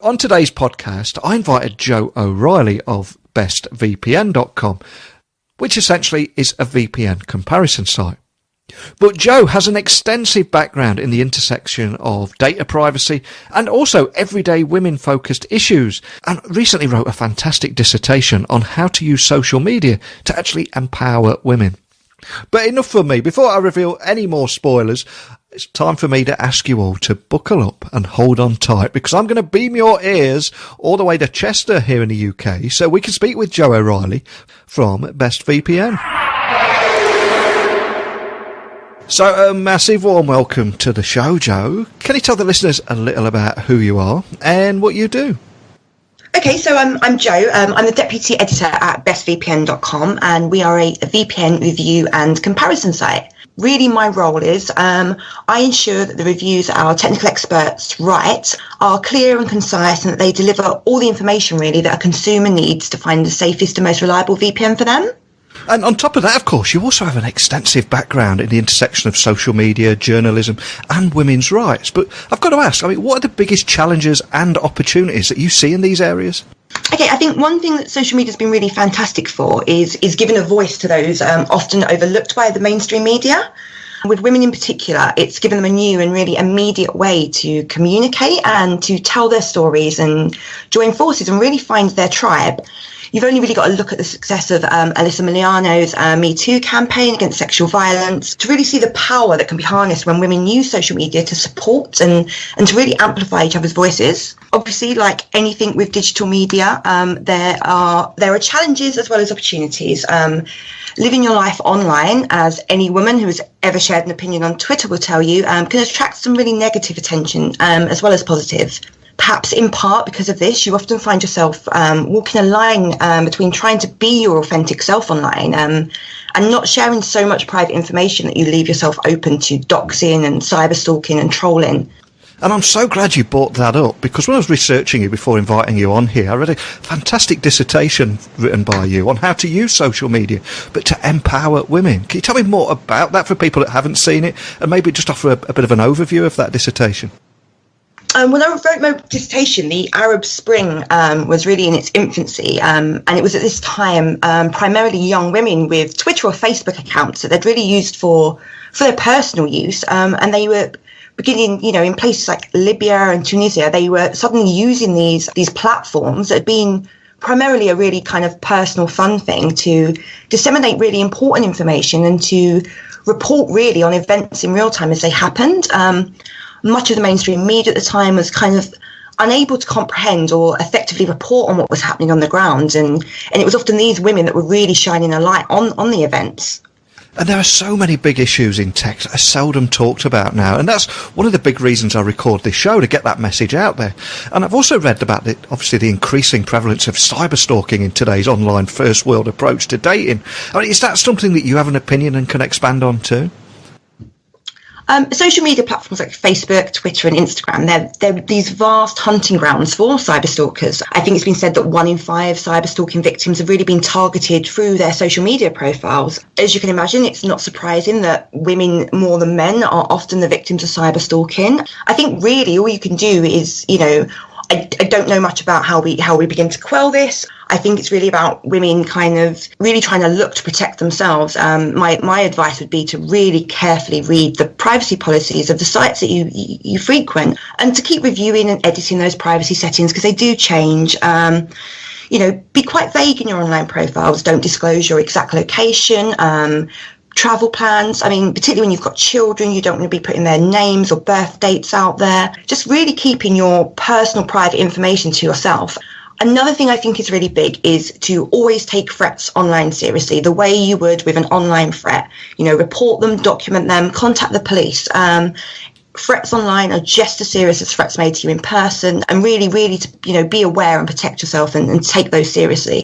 On today's podcast, I invited Joe O'Reilly of bestvpn.com, which essentially is a VPN comparison site. But Joe has an extensive background in the intersection of data privacy and also everyday women-focused issues, and recently wrote a fantastic dissertation on how to use social media to actually empower women. But enough from me. Before I reveal any more spoilers, it's time for me to ask you all to buckle up and hold on tight, because I'm going to beam your ears all the way to Chester here in the UK so we can speak with Joe O'Reilly from BestVPN. So a massive warm welcome to the show, Joe. Can you tell the listeners a little about who you are and what you do? Okay, so I'm Joe. I'm the Deputy Editor at bestvpn.com, and we are a VPN review and comparison site. Really, my role is I ensure that the reviews our technical experts write are clear and concise, and that they deliver all the information, really, that a consumer needs to find the safest and most reliable VPN for them. And on top of that, of course, you also have an extensive background in the intersection of social media, journalism and women's rights. But I've got to ask, what are the biggest challenges and opportunities that you see in these areas? Okay, I think one thing that social media has been really fantastic for is giving a voice to those often overlooked by the mainstream media. With women in particular, it's given them a new and really immediate way to communicate and to tell their stories and join forces and really find their tribe. You've only really got to look at the success of Alyssa Milano's Me Too campaign against sexual violence to really see the power that can be harnessed when women use social media to support and to really amplify each other's voices. Obviously, like anything with digital media, there are challenges as well as opportunities. Living your life online, as any woman who has ever shared an opinion on Twitter will tell you, can attract some really negative attention as well as positive. Perhaps in part because of this, you often find yourself walking a line between trying to be your authentic self online and not sharing so much private information that you leave yourself open to doxing and cyber stalking and trolling. And I'm so glad you brought that up, because when I was researching you before inviting you on here, I read a fantastic dissertation written by you on how to use social media, but to empower women. Can you tell me more about that for people that haven't seen it, and maybe just offer a bit of an overview of that dissertation? When I wrote my dissertation, the Arab Spring was really in its infancy, and it was at this time primarily young women with Twitter or Facebook accounts that they'd really used for their personal use, and they were beginning, in places like Libya and Tunisia, they were suddenly using these platforms that had been primarily a really kind of personal fun thing to disseminate really important information and to report really on events in real time as they happened. Much of the mainstream media at the time was kind of unable to comprehend or effectively report on what was happening on the ground. And it was often these women that were really shining a light on the events. And there are so many big issues in tech that are seldom talked about now. And that's one of the big reasons I record this show, to get that message out there. And I've also read about obviously the increasing prevalence of cyber stalking in today's online first world approach to dating. Is that something that you have an opinion and can expand on too? Social media platforms like Facebook, Twitter and Instagram, they're these vast hunting grounds for cyberstalkers. I think it's been said that 1 in 5 cyberstalking victims have really been targeted through their social media profiles. As you can imagine, it's not surprising that women more than men are often the victims of cyberstalking. I think really all you can do is, I don't know much about how we begin to quell this. I think it's really about women kind of really trying to look to protect themselves. My advice would be to really carefully read the privacy policies of the sites that you frequent, and to keep reviewing and editing those privacy settings, because they do change. Be quite vague in your online profiles. Don't disclose your exact location. Travel plans, particularly when you've got children, you don't want to be putting their names or birth dates out there. Just really keeping your personal private information to yourself. Another thing I think is really big is to always take threats online seriously, the way you would with an online threat. Report them, document them, contact the police. Threats online are just as serious as threats made to you in person, and really to be aware and protect yourself and take those seriously.